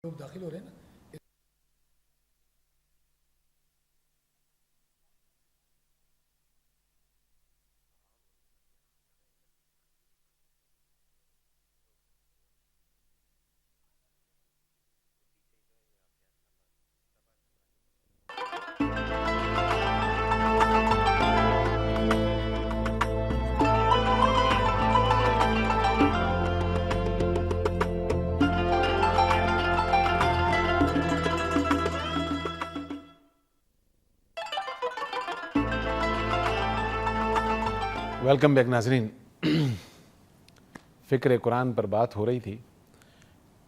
لوگ داخل ہو رہے ہیں نا. ویلکم بیک ناظرین. فکر قرآن پر بات ہو رہی تھی.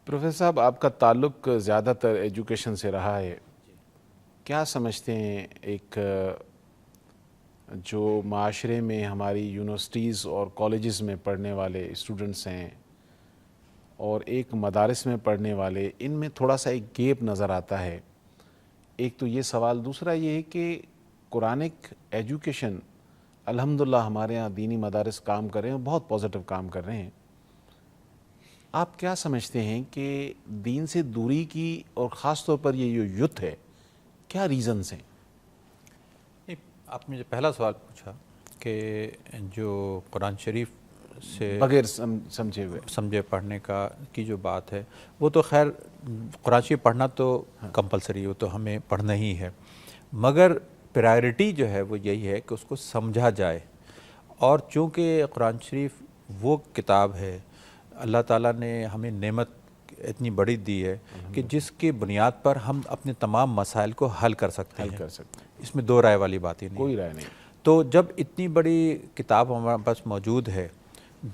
پروفیسر صاحب، آپ کا تعلق زیادہ تر ایجوکیشن سے رہا ہے. کیا سمجھتے ہیں ایک جو معاشرے میں ہماری یونیورسٹیز اور کالجز میں پڑھنے والے اسٹوڈنٹس ہیں اور ایک مدارس میں پڑھنے والے، ان میں تھوڑا سا ایک گیپ نظر آتا ہے. ایک تو یہ سوال. دوسرا یہ ہے کہ قرآنک ایجوکیشن الحمدللہ ہمارے ہاں دینی مدارس کام کر رہے ہیں، بہت پازیٹیو کام کر رہے ہیں. آپ کیا سمجھتے ہیں کہ دین سے دوری کی اور خاص طور پر یہ جو یوتھ ہے، کیا ریزنز ہیں؟ آپ نے جو پہلا سوال پوچھا کہ جو قرآن شریف سے بغیر سمجھے پڑھنے کی جو بات ہے، وہ تو خیر قرآن شریف پڑھنا تو کمپلسری، وہ تو ہمیں پڑھنا ہی ہے، مگر پرائرٹی جو ہے وہ یہی ہے کہ اس کو سمجھا جائے. اور چونکہ قرآن شریف وہ کتاب ہے، اللہ تعالیٰ نے ہمیں نعمت اتنی بڑی دی ہے کہ جس کی بنیاد پر ہم اپنے تمام مسائل کو حل کر سکتے ہیں. اس میں دو رائے والی بات ہی نہیں، کوئی رائے نہیں. تو جب اتنی بڑی کتاب ہمارے پاس موجود ہے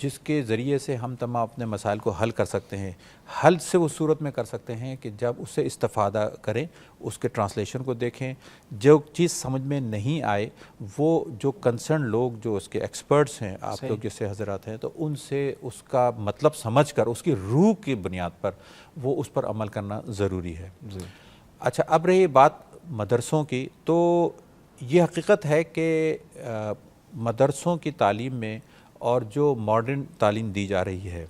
جس کے ذریعے سے ہم تمام اپنے مسائل کو حل کر سکتے ہیں، حل سے اس صورت میں کر سکتے ہیں کہ جب اس سے استفادہ کریں، اس کے ٹرانسلیشن کو دیکھیں، جو چیز سمجھ میں نہیں آئے وہ جو کنسرن لوگ جو اس کے ایکسپرٹس ہیں، آپ لوگ جیسے حضرات ہیں، تو ان سے اس کا مطلب سمجھ کر اس کی روح کی بنیاد پر وہ اس پر عمل کرنا ضروری ہے. اچھا، اب رہی بات مدرسوں کی، تو یہ حقیقت ہے کہ مدرسوں کی تعلیم میں اور جو ماڈرن تعلیم دی جا رہی ہے،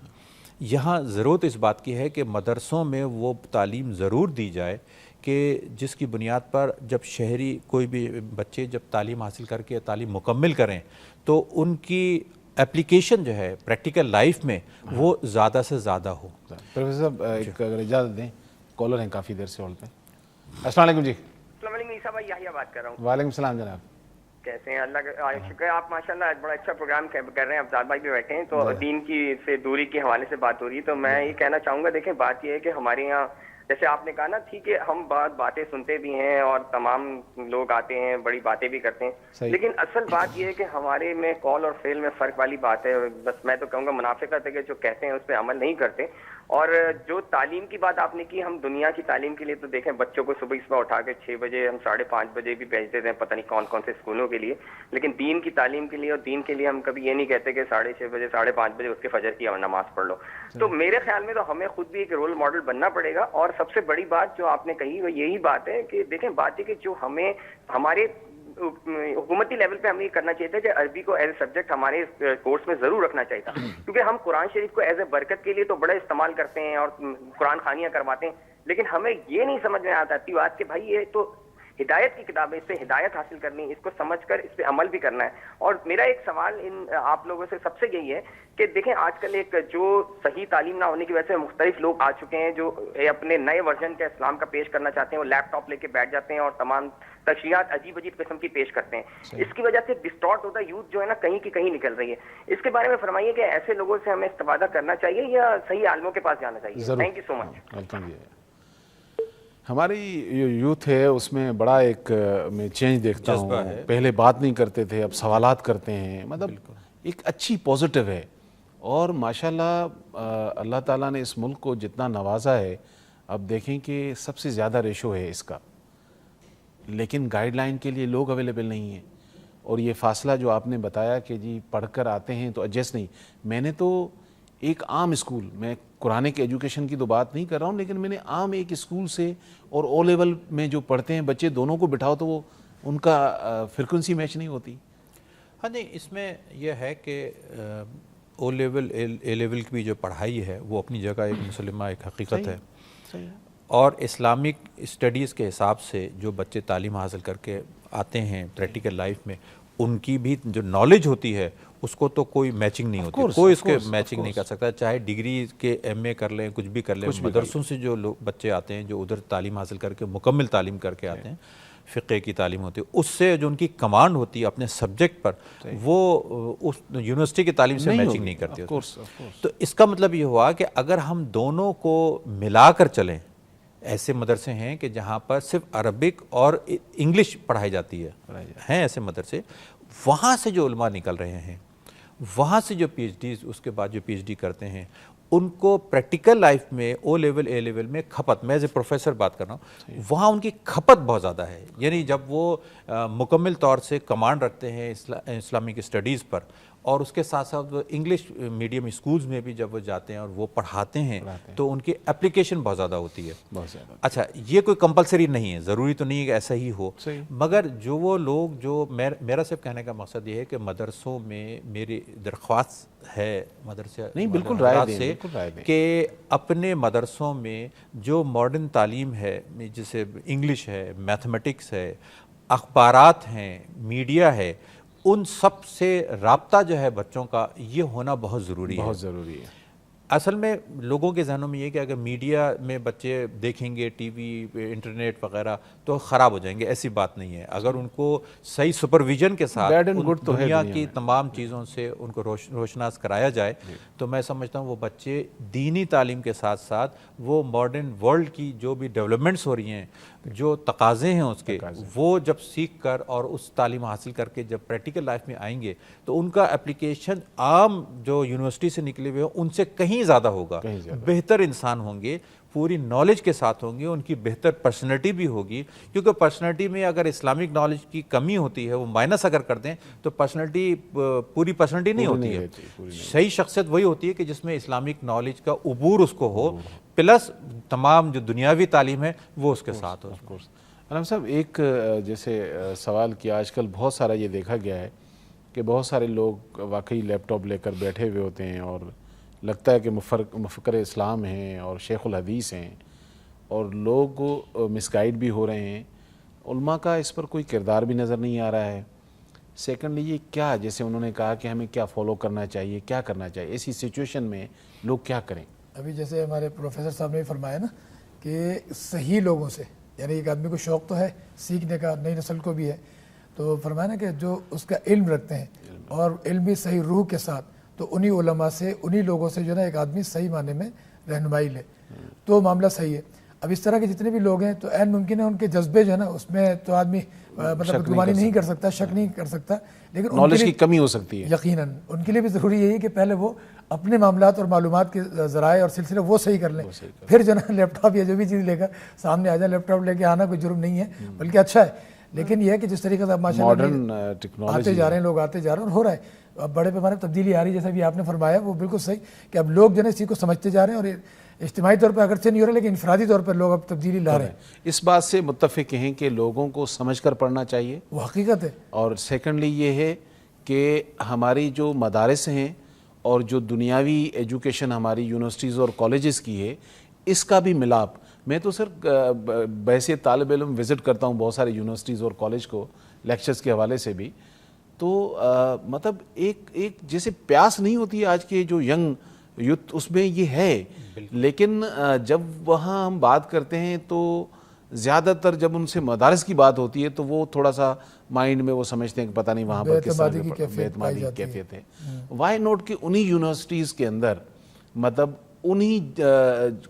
یہاں ضرورت اس بات کی ہے کہ مدرسوں میں وہ تعلیم ضرور دی جائے کہ جس کی بنیاد پر جب شہری کوئی بھی بچے جب تعلیم حاصل کر کے تعلیم مکمل کریں تو ان کی اپلیکیشن جو ہے پریکٹیکل لائف میں وہ زیادہ سے زیادہ ہو. پروفیسر صاحب، ایک اگر اجازت دیں، کالر ہیں کافی دیر سے ہولڈ پہ. السلام علیکم. جی السلام علیکم. عیسیٰ بھائی یحییٰ بات کر رہا ہوں. وعلیکم السلام جناب. کیسے ہیں؟ اللہ کا شکر ہے. آپ ماشاءاللہ بڑا اچھا پروگرام کر رہے ہیں. افضال بھائی بھی بیٹھے ہیں تو دین کی سے دوری کے حوالے سے بات ہو رہی ہے. تو میں یہ کہنا چاہوں گا، دیکھیں بات یہ ہے کہ ہمارے یہاں جیسے آپ نے کہا نا، ٹھیک ہے ہم باتیں سنتے بھی ہیں اور تمام لوگ آتے ہیں بڑی باتیں بھی کرتے ہیں، لیکن اصل بات یہ ہے کہ ہمارے میں قول اور فعل میں فرق والی بات ہے. بس میں تو کہوں گا منافقت ہے کہ جو کہتے ہیں اس پہ عمل نہیں کرتے. اور جو تعلیم کی بات آپ نے کی، ہم دنیا کی تعلیم کے لیے تو دیکھیں بچوں کو صبح اٹھا کے 6 بجے ہم 5:30 بجے بھی بھیج دیتے ہیں، پتہ نہیں کون کون سے اسکولوں کے لیے، لیکن دین کی تعلیم کے لیے اور دین کے لیے ہم کبھی یہ نہیں کہتے کہ 6:30 بجے 5:30 بجے اس کے فجر کی نماز پڑھ لو. تو میرے خیال میں تو ہمیں خود بھی ایک رول ماڈل بننا پڑے گا. اور سب سے بڑی بات جو آپ نے کہی وہ یہی بات ہے کہ دیکھیں بات ہے کہ جو ہمیں ہمارے حکومتی لیول پہ ہمیں یہ کرنا چاہیے تھا کہ عربی کو ایز اے سبجیکٹ ہمارے کورس میں ضرور رکھنا چاہیے تھا، کیونکہ ہم قرآن شریف کو ایز اے برکت کے لیے تو بڑا استعمال کرتے ہیں اور قرآن خوانیاں کرواتے ہیں، لیکن ہمیں یہ نہیں سمجھ میں آتی بات کہ بھائی یہ تو ہدایت کی کتاب ہے، اس سے ہدایت حاصل کرنی ہے، اس کو سمجھ کر اس پہ عمل بھی کرنا ہے. اور میرا ایک سوال ان آپ لوگوں سے سب سے یہی ہے کہ دیکھیں آج کل ایک جو صحیح تعلیم نہ ہونے کی وجہ سے مختلف لوگ آ چکے ہیں جو اپنے نئے ورژن کا اسلام کا پیش کرنا چاہتے ہیں، وہ لیپ ٹاپ لے کے بیٹھ جاتے ہیں اور تمام تشریحات عجیب عجیب قسم کی پیش کرتے ہیں. اس کی وجہ سے ڈسٹارٹ ہوتا یوتھ جو ہے نا کہیں کی کہیں نکل رہی ہے. اس کے بارے میں فرمائیے کہ ایسے لوگوں سے ہمیں استفادہ کرنا چاہیے یا صحیح عالموں کے پاس جانا چاہیے؟ تھینک یو سو مچ. ہماری یوتھ ہے اس میں بڑا ایک میں چینج دیکھتا ہوں. پہلے بات نہیں کرتے تھے، اب سوالات کرتے ہیں. مطلب ایک اچھی پازیٹیو ہے. اور ماشاءاللہ اللہ تعالیٰ نے اس ملک کو جتنا نوازا ہے، اب دیکھیں کہ سب سے زیادہ ریشو ہے اس کا، لیکن گائیڈ لائن کے لیے لوگ اویلیبل نہیں ہیں. اور یہ فاصلہ جو آپ نے بتایا کہ جی پڑھ کر آتے ہیں تو ایڈجسٹ نہیں. میں نے تو ایک عام اسکول، میں قرآن کی ایجوکیشن کی تو بات نہیں کر رہا ہوں، لیکن میں نے عام ایک اسکول سے اور او لیول میں جو پڑھتے ہیں بچے دونوں کو بٹھاؤ تو وہ ان کا فریکوینسی میچ نہیں ہوتی. ہاں نہیں، اس میں یہ ہے کہ او لیول اے لیول کی جو پڑھائی ہے وہ اپنی جگہ ایک مسلمہ ایک حقیقت ہے. اور اسلامک اسٹڈیز کے حساب سے جو بچے تعلیم حاصل کر کے آتے ہیں پریکٹیکل لائف میں، ان کی بھی جو نالج ہوتی ہے اس کو تو کوئی میچنگ نہیں ہوتی، کوئی اس کے میچنگ نہیں کر سکتا، چاہے ڈگری کے ایم اے کر لیں، کچھ بھی کر لیں۔ مدرسوں سے جو لوگ بچے آتے ہیں جو ادھر تعلیم حاصل کر کے مکمل تعلیم کر کے آتے ہیں، فقہ کی تعلیم ہوتی ہے، اس سے جو ان کی کمانڈ ہوتی ہے اپنے سبجیکٹ پر، وہ اس یونیورسٹی کی تعلیم سے میچنگ نہیں کرتی ہوتی۔ تو اس کا مطلب یہ ہوا کہ اگر ہم دونوں کو ملا کر چلیں، ایسے مدرسے ہیں کہ جہاں پر صرف عربک اور انگلش پڑھائی جاتی ہے، ہیں ایسے مدرسے، وہاں سے جو علماء نکل رہے ہیں، وہاں سے جو پی ایچ ڈیز اس کے بعد جو پی ایچ ڈی کرتے ہیں، ان کو پریکٹیکل لائف میں او لیول اے لیول میں کھپت، میں ایز اے پروفیسر بات کر رہا ہوں، وہاں ان کی کھپت بہت زیادہ ہے۔ یعنی جب وہ مکمل طور سے کمانڈ رکھتے ہیں اسلامک اسٹڈیز پر، اور اس کے ساتھ ساتھ وہ انگلش میڈیم اسکولز میں بھی جب وہ جاتے ہیں اور وہ پڑھاتے ہیں تو ان کی اپلیکیشن بہت زیادہ ہوتی ہے۔ اچھا، یہ کوئی کمپلسری نہیں ہے، ضروری تو نہیں ہے کہ ایسا ہی ہو، مگر جو وہ لوگ جو میرا صرف کہنے کا مقصد یہ ہے کہ مدرسوں میں میری درخواست ہے مدرسے نہیں بالکل رائے دیں کہ اپنے مدرسوں میں جو ماڈرن تعلیم ہے، جیسے انگلش ہے، میتھمیٹکس ہے، اخبارات ہیں، میڈیا ہے، ان سب سے رابطہ جو ہے بچوں کا یہ ہونا بہت ضروری ہے، بہت ضروری ہے۔ اصل میں لوگوں کے ذہنوں میں یہ کہ اگر میڈیا میں بچے دیکھیں گے، ٹی وی، انٹرنیٹ وغیرہ، تو خراب ہو جائیں گے، ایسی بات نہیں ہے۔ اگر ان کو صحیح سپرویژن کے ساتھ دنیا کی تمام چیزوں سے ان کو روشناس کرایا جائے تو میں سمجھتا ہوں وہ بچے دینی تعلیم کے ساتھ ساتھ وہ ماڈرن ورلڈ کی جو بھی ڈیولپمنٹس ہو رہی ہیں، جو تقاضے ہیں اس کے، وہ جب سیکھ کر اور اس تعلیم حاصل کر کے جب پریکٹیکل لائف میں آئیں گے تو ان کا اپلیکیشن عام جو یونیورسٹی سے نکلے ہوئے ان سے کہیں زیادہ ہوگا، بہتر انسان ہوں گے، پوری نالج کے ساتھ ہوں گے، ان کی بہتر پرسنالٹی بھی ہوگی، کیونکہ پرسنالٹی میں اگر اسلامک نالج کی کمی ہوتی ہے، وہ مائنس اگر کر دیں تو پرسنالٹی پوری پرسنالٹی نہیں ہوتی ہے۔ صحیح شخصیت وہی ہوتی ہے کہ جس میں اسلامک نالج کا عبور اس کو ہو، پلس تمام جو دنیاوی تعلیم ہے وہ اس کے ساتھ ہو۔ علامہ صاحب، ایک جیسے سوال کیا، آج کل بہت سارا یہ دیکھا گیا ہے کہ بہت سارے لوگ واقعی لیپ ٹاپ لے کر بیٹھے ہوئے ہوتے ہیں اور لگتا ہے کہ مفکر اسلام ہیں اور شیخ الحدیث ہیں، اور لوگ مس گائیڈ بھی ہو رہے ہیں، علماء کا اس پر کوئی کردار بھی نظر نہیں آ رہا ہے۔ سیکنڈلی یہ کیا، جیسے انہوں نے کہا کہ ہمیں کیا فالو کرنا چاہیے، کیا کرنا چاہیے ایسی سچویشن میں، لوگ کیا کریں؟ ابھی جیسے ہمارے پروفیسر صاحب نے فرمایا نا کہ صحیح لوگوں سے، یعنی ایک آدمی کو شوق تو ہے سیکھنے کا، نئی نسل کو بھی ہے، تو فرمایا نا کہ جو اس کا علم رکھتے ہیں اور علمی صحیح روح کے ساتھ، تو انہی علماء سے، انہی لوگوں سے جو ہے نا ایک آدمی صحیح معنی میں رہنمائی لے تو معاملہ صحیح ہے۔ اب اس طرح کے جتنے بھی لوگ ہیں تو عین ممکن ہے ان کے جذبے جو ہے نا اس میں تو آدمی مطلب بدگمانی نہیں کر سکتا، شک نہیں کر سکتا، لیکن نالج کی کمی ہو سکتی ہے۔ یقیناً ان کے لیے بھی ضروری یہی کہ پہلے وہ اپنے معاملات اور معلومات کے ذرائع اور سلسلے وہ صحیح کر لیں، پھر جو نا لیپ ٹاپ یا جو بھی چیز لے کر سامنے آ جائے۔ لیپ ٹاپ لے کے آنا کوئی جرم نہیں ہے، بلکہ اچھا ہے، لیکن یہ ہے کہ جس طریقے سے اب ماشاءاللہ آتے جا رہے ہیں لوگ، آتے جا رہے ہیں اور ہو رہا ہے، اب بڑے پیمانے پر تبدیلی آ رہی ہے، جیسا بھی آپ نے فرمایا وہ بالکل صحیح کہ اب لوگ جو ہے اسی کو سمجھتے جا رہے ہیں، اور اجتماعی طور پر اگرچہ نہیں ہو رہا لیکن انفرادی طور پر لوگ اب تبدیلی لا رہے ہیں۔ اس بات سے متفق ہیں کہ لوگوں کو سمجھ کر پڑھنا چاہیے، وہ حقیقت ہے۔ اور سیکنڈلی یہ ہے کہ ہماری جو مدارس ہیں اور جو دنیاوی ایجوکیشن ہماری یونیورسٹیز اور کالجز کی ہے، اس کا بھی ملاپ، میں تو صرف بحیثیت طالب علم وزٹ کرتا ہوں بہت سارے یونیورسٹیز اور کالج کو لیکچرز کے حوالے سے بھی، تو مطلب ایک جیسے پیاس نہیں ہوتی ہے آج کے جو ینگ یوتھ، اس میں یہ ہے، لیکن جب وہاں ہم بات کرتے ہیں تو زیادہ تر جب ان سے مدارس کی بات ہوتی ہے تو وہ تھوڑا سا مائنڈ میں وہ سمجھتے ہیں کہ پتہ نہیں وہاں پر کس طرح کی بے اعتمادی کی کیفیت ہے۔ وائی نوٹ کہ انہی یونیورسٹیز کے اندر، مطلب انہی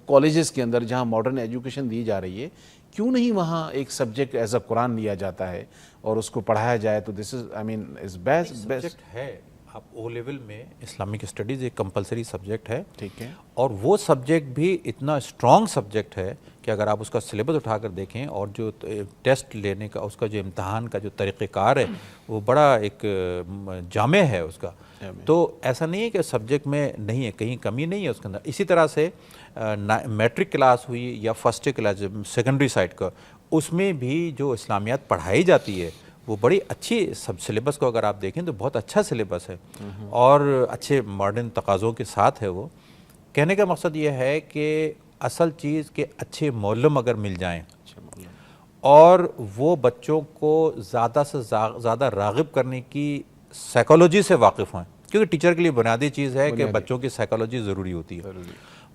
کالجز کے اندر جہاں ماڈرن ایجوکیشن دی جا رہی ہے، کیوں نہیں وہاں ایک سبجیکٹ ایز اے قرآن لیا جاتا ہے اور اس کو پڑھایا جائے؟ تو دس از آئی مین از بیسٹ ہے۔ آپ او لیول میں اسلامک اسٹڈیز ایک کمپلسری سبجیکٹ ہے، ٹھیک ہے، اور وہ سبجیکٹ بھی اتنا اسٹرانگ سبجیکٹ ہے کہ اگر آپ اس کا سلیبس اٹھا کر دیکھیں اور جو ٹیسٹ لینے کا، اس کا جو امتحان کا جو طریقہ کار ہے وہ بڑا ایک جامع ہے اس کا، تو ایسا نہیں ہے کہ سبجیکٹ میں نہیں ہے، کہیں کمی نہیں ہے اس کے اندر۔ اسی طرح سے میٹرک کلاس ہوئی یا فرسٹ کلاس سیکنڈری سائڈ کا، اس میں بھی جو اسلامیات پڑھائی جاتی ہے وہ بڑی اچھی سب سلیبس کو اگر آپ دیکھیں تو بہت اچھا سلیبس ہے اور اچھے ماڈرن تقاضوں کے ساتھ ہے۔ وہ کہنے کا مقصد یہ ہے کہ اصل چیز کہ اچھے معلم اگر مل جائیں اور وہ بچوں کو زیادہ سے زیادہ راغب کرنے کی سائیکالوجی سے واقف ہوں، کیونکہ ٹیچر کے لیے بنیادی چیز ہے کہ بچوں کی سائیکالوجی ضروری ہوتی ہے،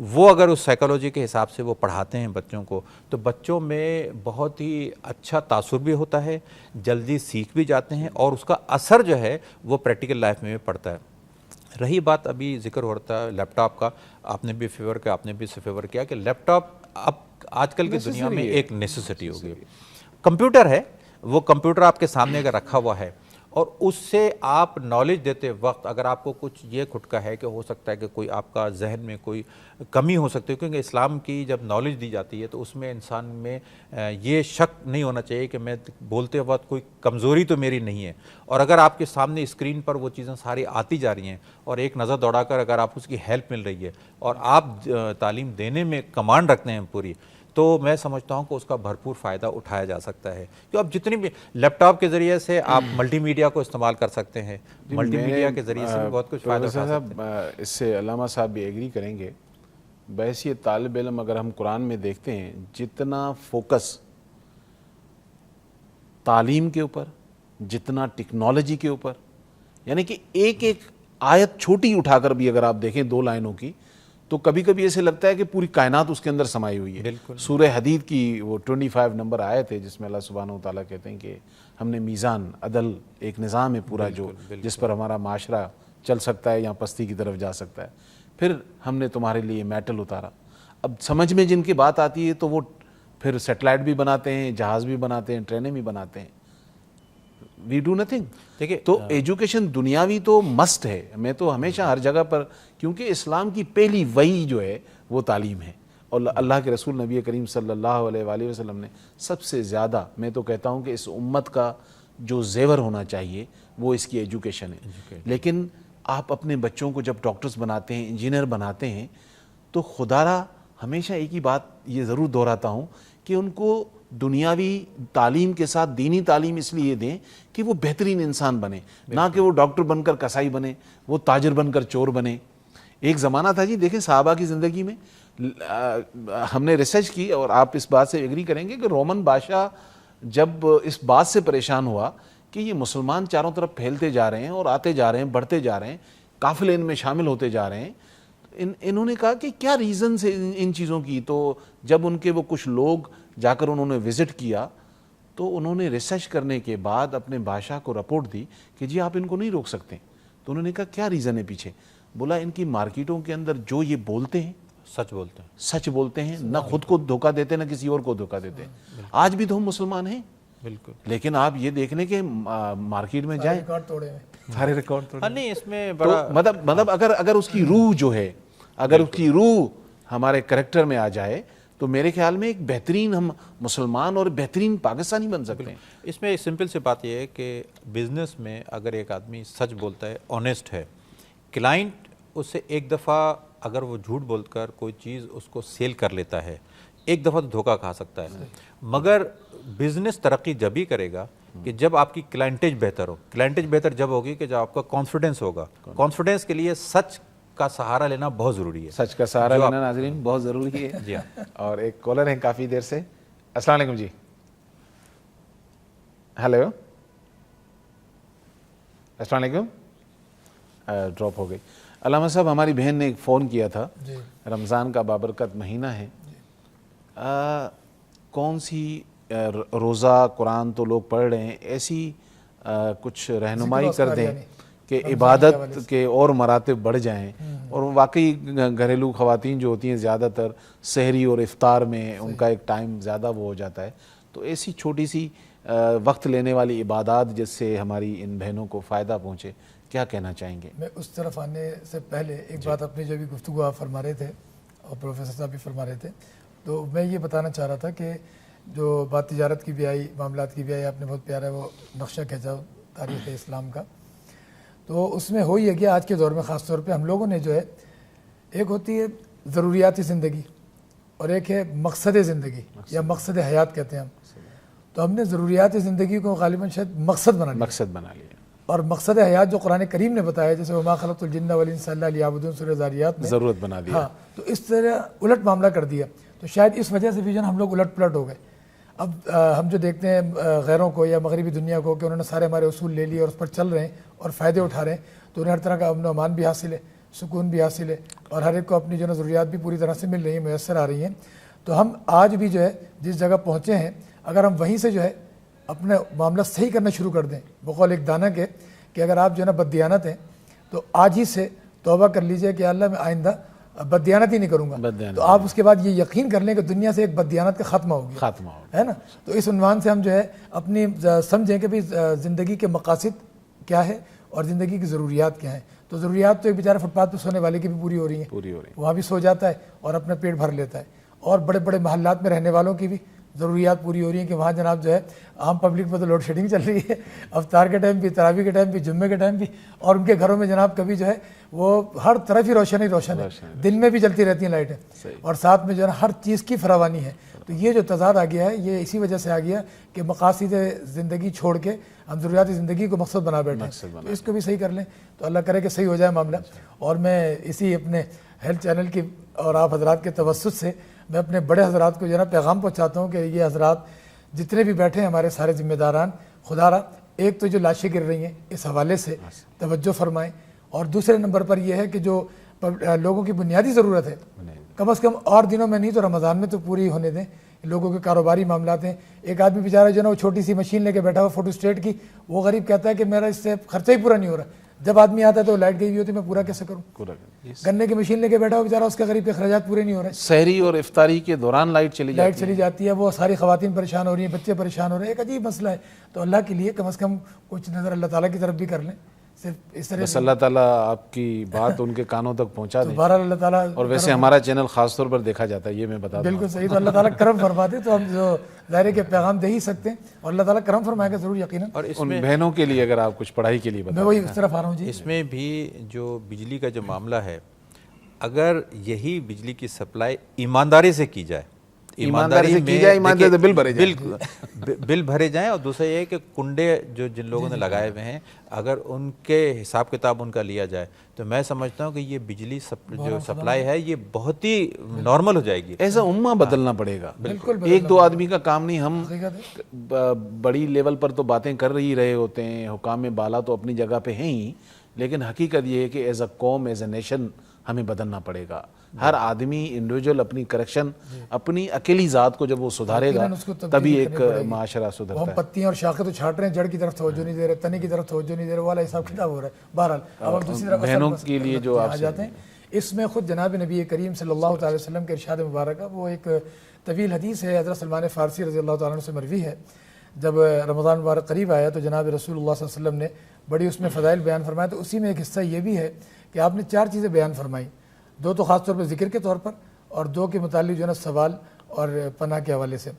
وہ اگر اس سائیکالوجی کے حساب سے وہ پڑھاتے ہیں بچوں کو تو بچوں میں بہت ہی اچھا تاثر بھی ہوتا ہے، جلدی سیکھ بھی جاتے ہیں اور اس کا اثر جو ہے وہ پریکٹیکل لائف میں پڑتا ہے۔ رہی بات ابھی ذکر ہو رہا ہے لیپ ٹاپ کا، آپ نے بھی فیور کیا، آپ نے بھی فیور کیا کہ لیپ ٹاپ اب آج کل کی دنیا میں ایک نیسیسٹی ہو گئی۔ کمپیوٹر ہے، وہ کمپیوٹر آپ کے سامنے اگر رکھا ہوا ہے اور اس سے آپ نالج دیتے وقت اگر آپ کو کچھ یہ کھٹکا ہے کہ ہو سکتا ہے کہ کوئی آپ کا ذہن میں کوئی کمی ہو سکتی ہے، کیونکہ اسلام کی جب نالج دی جاتی ہے تو اس میں انسان میں یہ شک نہیں ہونا چاہیے کہ میں بولتے وقت کوئی کمزوری تو میری نہیں ہے، اور اگر آپ کے سامنے اسکرین پر وہ چیزیں ساری آتی جا رہی ہیں اور ایک نظر دوڑا کر اگر آپ اس کی ہیلپ مل رہی ہے اور آپ تعلیم دینے میں کمانڈ رکھتے ہیں پوری، تو میں سمجھتا ہوں کہ اس کا بھرپور فائدہ اٹھایا جا سکتا ہے۔ کہ اب جتنی بھی لیپ ٹاپ کے ذریعے سے آپ ملٹی میڈیا کو استعمال کر سکتے ہیں، ملٹی میڈیا کے ذریعے سے بھی بہت کچھ فائدہ اٹھا سکتے ہیں۔ اس سے علامہ صاحب بھی ایگری کریں گے، بحیثیت طالب علم اگر ہم قرآن میں دیکھتے ہیں جتنا فوکس تعلیم کے اوپر، جتنا ٹیکنالوجی کے اوپر، یعنی کہ ایک ایک آیت چھوٹی اٹھا کر بھی اگر آپ دیکھیں 2 لائنوں کی تو کبھی کبھی ایسے لگتا ہے کہ پوری کائنات اس کے اندر سمائی ہوئی ہے۔ سورہ حدید کی وہ 25 نمبر آیت ہے جس میں اللہ سبحانہ وتعالیٰ کہتے ہیں کہ ہم نے میزان عدل، ایک نظام ہے پورا جو جس پر ہمارا معاشرہ چل سکتا ہے یا پستی کی طرف جا سکتا ہے، پھر ہم نے تمہارے لیے میٹل اتارا۔ اب سمجھ میں جن کی بات آتی ہے تو وہ پھر سیٹلائٹ بھی بناتے ہیں، جہاز بھی بناتے ہیں، ٹرینیں بھی بناتے ہیں۔ We do nothing. دیکھیں تو ایجوکیشن دنیاوی تو مسٹ ہے، میں تو ہمیشہ ہر جگہ پر، کیونکہ اسلام کی پہلی وحی جو ہے وہ تعلیم ہے، اور اللہ کے رسول نبی کریم صلی اللہ علیہ وآلہ وسلم نے سب سے زیادہ، میں تو کہتا ہوں کہ اس امت کا جو زیور ہونا چاہیے وہ اس کی ایجوکیشن ہے۔ لیکن آپ اپنے بچوں کو جب ڈاکٹرز بناتے ہیں، انجینئر بناتے ہیں، تو خدا را ہمیشہ ایک ہی بات یہ ضرور دہراتا ہوں کہ ان کو دنیاوی تعلیم کے ساتھ دینی تعلیم اس لیے دیں کہ وہ بہترین انسان بنے، نہ کہ وہ ڈاکٹر بن کر کسائی بنے، وہ تاجر بن کر چور بنے۔ ایک زمانہ تھا جی، دیکھیں صحابہ کی زندگی میں ہم نے ریسرچ کی اور آپ اس بات سے ایگری کریں گے کہ رومن بادشاہ جب اس بات سے پریشان ہوا کہ یہ مسلمان چاروں طرف پھیلتے جا رہے ہیں اور آتے جا رہے ہیں، بڑھتے جا رہے ہیں، قافلے ان میں شامل ہوتے جا رہے ہیں، انہوں نے کہا کہ کیا ریزنز ہیں ان چیزوں کی۔ تو جب ان کے وہ کچھ لوگ جا کر انہوں نے وزٹ کیا تو انہوں نے ریسرچ کرنے کے بعد اپنے بادشاہ کو رپورٹ دی کہ جی آپ ان کو نہیں روک سکتے۔ تو انہوں نے کہا کیا ریزن ہے پیچھے؟ بولا ان کی مارکیٹوں کے اندر جو یہ بولتے ہیں سچ بولتے ہیں، نہ خود کو دھوکہ دیتے نہ کسی اور کو دھوکہ دیتے۔ آج بھی تو ہم مسلمان ہیں، بالکل، لیکن آپ یہ دیکھ لیں کہ مارکیٹ میں جائیں سارے ریکارڈ توڑے۔ نہیں اس میں بڑا مطلب اگر اس کی روح جو ہے، اگر اس کی روح ہمارے کریکٹر میں آ جائے تو میرے خیال میں ایک بہترین ہم مسلمان اور بہترین پاکستانی بن سکتے ہیں۔ اس میں ایک سمپل سی بات یہ ہے کہ بزنس میں اگر ایک آدمی سچ بولتا ہے، آنیسٹ ہے، کلائنٹ اس سے ایک دفعہ اگر وہ جھوٹ بول کر کوئی چیز اس کو سیل کر لیتا ہے، ایک دفعہ تو دھوکہ کھا سکتا ہے، مگر بزنس ترقی جب ہی کرے گا کہ جب آپ کی کلائنٹیج بہتر ہو۔ کلائنٹیج بہتر جب ہوگی کہ جب آپ کا کانفیڈنس ہوگا۔ کانفیڈنس کے لیے سچ کا سہارا لینا بہت ضروری ہے۔ سچ کا سہارا لینا ناظرین بہت ضروری ہے۔ جی ہاں، اور ایک کالر ہیں کافی دیر سے۔ السلام علیکم جی۔ ہیلو، السلام علیکم۔ ڈراپ ہو گئی۔ علامہ صاحب ہماری بہن نے ایک فون کیا تھا، رمضان کا بابرکت مہینہ ہے، کون سی روزہ قرآن تو لوگ پڑھ رہے ہیں، ایسی کچھ رہنمائی کر دیں کہ عبادت کے اور مراتب بڑھ جائیں، اور واقعی گھریلو خواتین جو ہوتی ہیں زیادہ تر سحری اور افطار میں ان کا ایک ٹائم زیادہ وہ ہو جاتا ہے، تو ایسی چھوٹی سی وقت لینے والی عبادات جس سے ہماری ان بہنوں کو فائدہ پہنچے، کیا کہنا چاہیں گے؟ میں اس طرف آنے سے پہلے ایک بات اپنی جو بھی گفتگو آپ فرما رہے تھے اور پروفیسر صاحب بھی فرما رہے تھے، تو میں یہ بتانا چاہ رہا تھا کہ جو بات تجارت کی بھی آئی، معاملات کی بھی آئی، آپ نے بہت پیارا وہ نقشہ کھینچا تاریخ اسلام کا، تو اس میں ہو یہ کہ آج کے دور میں خاص طور پہ ہم لوگوں نے جو ہے، ایک ہوتی ہے ضروریاتی زندگی اور ایک ہے مقصد زندگی یا مقصد حیات کہتے ہیں ہم، تو ہم نے ضروریات زندگی کو غالباً شاید مقصد بنا لیا، اور مقصد حیات جو قرآن کریم نے بتایا، جیسے وما خلقت الجن والانس الا لیعبدون سورہ ذاریات میں ضرورت بنا دیا. ہاں، تو اس طرح الٹ معاملہ کر دیا. تو شاید اس وجہ سے بھی جو ہم لوگ الٹ پلٹ ہو گئے. اب ہم جو دیکھتے ہیں غیروں کو یا مغربی دنیا کو کہ انہوں نے سارے ہمارے اصول لے لیے اور اس پر چل رہے ہیں اور فائدے اٹھا رہے ہیں، تو انہیں ہر طرح کا امن و امان بھی حاصل ہے، سکون بھی حاصل ہے، اور ہر ایک کو اپنی جو ہے ضروریات بھی پوری طرح سے مل رہی ہیں، میسر آ رہی ہیں. تو ہم آج بھی جو ہے جس جگہ پہنچے ہیں، اگر ہم وہیں سے جو ہے اپنا معاملہ صحیح کرنا شروع کر دیں، بقول ایک دانا کے کہ اگر آپ جو ہے نا بددیانت ہیں تو آج ہی سے توبہ کر لیجئے کہ اللہ میں آئندہ بددیانت ہی نہیں کروں گا، تو آپ اس کے بعد یہ یقین کر لیں کہ دنیا سے ایک بددیانت کا خاتمہ ہو گیا ہے نا. تو اس عنوان سے ہم جو ہے اپنی سمجھیں کہ بھئی زندگی کے مقاصد کیا ہے اور زندگی کی ضروریات کیا ہیں. تو ضروریات تو ایک بیچارہ فٹ پاتھ پہ سونے والے کی بھی پوری ہو رہی ہیں، وہاں بھی سو جاتا ہے اور اپنا پیٹ بھر لیتا ہے. اور بڑے بڑے محلات میں رہنے والوں کی بھی ضروریات پوری ہو رہی ہیں کہ وہاں جناب جو ہے عام پبلک پہ تو لوڈ شیڈنگ چل رہی ہے، افطار کے ٹائم بھی، تراویح کے ٹائم بھی، جمعے کے ٹائم بھی، اور ان کے گھروں میں جناب کبھی جو ہے وہ ہر طرف ہی روشن ہے، دن میں بھی جلتی رہتی ہیں لائٹیں، اور ساتھ میں جو ہے نا ہر چیز کی فراوانی ہے. تو یہ جو تضاد آ گیا ہے یہ اسی وجہ سے آ گیا کہ مقاصد زندگی چھوڑ کے ہم ضروریات زندگی کو مقصد بنا بیٹھے ہیں. تو اس کو بھی صحیح کر لیں تو اللہ کرے کہ صحیح ہو جائے معاملہ. اور میں اسی اپنے ہیلتھ چینل کی اور آپ حضرات کے توسط سے میں اپنے بڑے حضرات کو جو ہے نا پیغام پہنچاتا ہوں کہ یہ حضرات جتنے بھی بیٹھے ہیں ہمارے سارے ذمہ داران، خدا را ایک تو جو لاشیں گر رہی ہیں اس حوالے سے توجہ فرمائیں، اور دوسرے نمبر پر یہ ہے کہ جو لوگوں کی بنیادی ضرورت ہے کم از کم اور دنوں میں نہیں تو رمضان میں تو پوری ہونے دیں. لوگوں کے کاروباری معاملات ہیں. ایک آدمی بیچارہ جو ہے نا وہ چھوٹی سی مشین لے کے بیٹھا ہوا فوٹو اسٹیٹ کی، وہ غریب کہتا ہے کہ میرا اس سے خرچہ ہی پورا نہیں ہو رہا. جب آدمی آتا ہے تو لائٹ گئی ہوئی ہوتی ہے، میں پورا کیسے کروں؟ گنے کی مشین لے کے بیٹھا ہوا بیچارہ، اس کے غریب کے اخراجات پورے نہیں ہو رہے. سحری اور افطاری کے دوران لائٹ چلی جاتی ہے، وہ ساری خواتین پریشان ہو رہی ہیں، بچے پریشان ہو رہے ہیں. ایک عجیب مسئلہ ہے. تو اللہ کے لیے کم از کم کچھ نظر اللہ تعالیٰ کی طرف بھی کر لیں. صرف اس طرح بس اللہ تعالیٰ آپ کی بات ان کے کانوں تک پہنچا دے. بہرحال اللہ تعالیٰ، اور ویسے ہمارا چینل خاص طور پر دیکھا جاتا ہے، یہ میں بتا دوں. بالکل صحیح. تو اللہ تعالیٰ کرم فرما دے تو ہم جو ظاہر کے پیغام دے ہی سکتے ہیں، اور اللہ تعالیٰ کرم فرمائے گا ضرور یقیناً. اور ان بہنوں کے لیے اگر آپ کچھ پڑھائی کے لیے میں وہی اس طرف آ رہا ہوں. جی اس میں بھی جو بجلی کا جو معاملہ ہے، اگر یہی بجلی کی سپلائی ایمانداری سے کی جائے، ایمانداری سے کی جائے، ایمانداری سے بل بھرے جائیں، بل بھرے جائیں. اور دوسرا یہ ہے کہ کنڈے جو جن لوگوں نے لگائے ہوئے ہیں اگر ان کے حساب کتاب ان کا لیا جائے تو میں سمجھتا ہوں کہ یہ بجلی جو سپلائی ہے یہ بہت ہی نارمل ہو جائے گی. ایسا امہ بدلنا پڑے گا. ایک دو آدمی کا کام نہیں. ہم بڑی لیول پر تو باتیں کر ہی رہے ہوتے ہیں، حکام بالا تو اپنی جگہ پہ ہیں ہی، لیکن حقیقت یہ ہے کہ ایز اے قوم، ایز اے نیشن ہمیں بدلنا پڑے گا. ہر آدمی انڈیویجول اپنی کریکشن، اپنی اکیلی ذات کو جب وہ سدھارے گا تبھی ایک معاشرہ سدھرتا ہے. ہم پتیاں اور شاخیں تو چھاٹ رہے ہیں، جڑ کی طرف توجہ نہیں دے رہے، تنے کی طرف توجہ نہیں دے رہے، والا حساب کتاب ہو رہا ہے. بہرحال اب ہم دوسری طرف بہنوں کے لیے جو آپ جاتے ہیں، اس میں خود جناب نبی کریم صلی اللہ تعالی وسلم کے ارشاد مبارکہ، وہ ایک طویل حدیث ہے، حضرت سلمان فارسی رضی اللہ تعالیٰ عنہ سے مروی ہے. جب رمضان مبارک قریب آیا تو جناب رسول اللہ صلی اللہ علیہ وسلم نے بڑی اس میں فضائل بیان فرمایا. تو اسی میں ایک حصہ یہ بھی ہے کہ آپ نے 4 چیزیں بیان فرمائی، 2 تو خاص طور پر ذکر کے طور پر، اور 2 کے متعلق جو ہے نا سوال اور پناہ کے حوالے سے.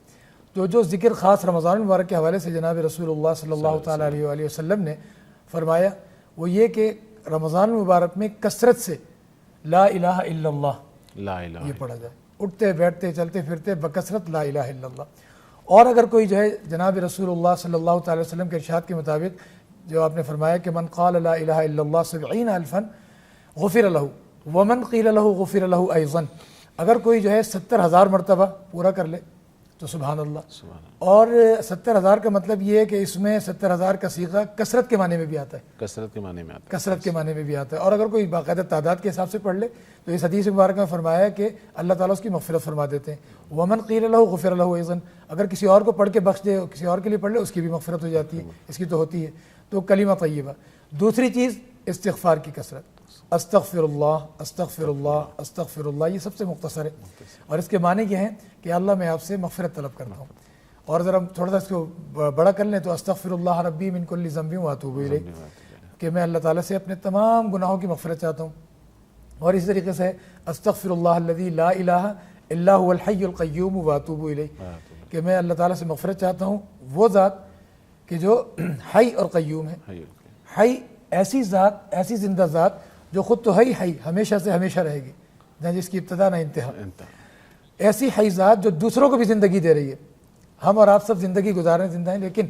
تو جو ذکر خاص رمضان المبارک کے حوالے سے جناب رسول اللہ صلی اللہ تعالیٰ علیہ وآلہ وسلم نے فرمایا وہ یہ کہ رمضان المبارک میں کثرت سے لا الہ الا اللہ یہ پڑھا جائے، اٹھتے بیٹھتے چلتے پھرتے بکثرت لا الہ الا اللہ. اور اگر کوئی جو ہے جناب رسول اللہ صلی اللہ تعالی وسلم کے ارشاد کے مطابق جو آپ نے فرمایا کہ من قال لا الہ الا اللہ 70,000 غفر لہ ومن قیل لہ غفر لہ ایضا، اگر کوئی جو ہے 70,000 مرتبہ پورا کر لے تو سبحان اللہ. اور 70,000 کا مطلب یہ ہے کہ اس میں 70,000 کا صیغہ کثرت کے معنی میں بھی آتا ہے، کثرت کے معنی میں آتا ہے. اور اگر کوئی باقاعدہ تعداد کے حساب سے پڑھ لے تو اس حدیث مبارکہ میں فرمایا ہے کہ اللہ تعالیٰ اس کی مغفرت فرما دیتے ہیں. ومن قیل لہ غفر لہ ایضا، اگر کسی اور کو پڑھ کے بخش دے، کسی اور کے لیے پڑھ لے، اس کی بھی مغفرت ہو جاتی ہے، اس کی تو ہوتی ہے. تو کلمہ طیبہ. دوسری چیز استغفار کی کثرت، استغفر اللہ استغفر اللہ استغفر اللہ، یہ سب سے مختصر ہے. اور اس کے معنی یہ ہیں کہ اللہ میں آپ سے مغفرت طلب کرتا ہوں. اور ذرا تھوڑا سا اس کو بڑا کر لیں تو استغفر اللہ ربی من کل ذنب واتوب الیہ، کہ میں اللہ تعالیٰ سے اپنے تمام گناہوں کی مغفرت چاہتا ہوں. اور اسی طریقے سے استغفر اللہ الذی لا الہ الا هو الحی القیوم واتوب الیہ، کہ میں اللہ تعالیٰ سے مغفرت چاہتا ہوں، وہ ذات کہ جو حی اور قیوم ہے. حی ایسی ذات، ایسی زندہ ذات جو خود تو حی ہمیشہ سے ہمیشہ رہے گی، نہ جس کی ابتدا نہ انتہا. ایسی حی ذات جو دوسروں کو بھی زندگی دے رہی ہے. ہم اور آپ سب زندگی گزار رہے ہیں، زندہ ہیں، لیکن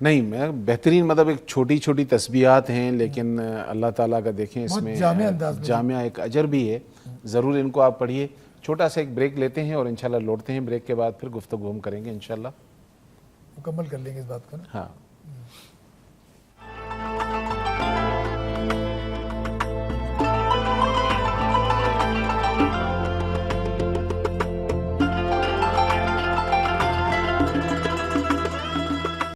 نہیں میں بہترین مطلب ایک چھوٹی چھوٹی تسبیحات ہیں لیکن اللہ تعالیٰ کا دیکھیں اس میں جامع ایک اجر بھی ہے. ضرور ان کو آپ پڑھیے. چھوٹا سا ایک بریک لیتے ہیں اور انشاءاللہ لوٹتے ہیں. بریک کے بعد پھر گفتگو ہم کریں گے انشاءاللہ. مکمل کر لیں گے اس بات کو نا. ہاں.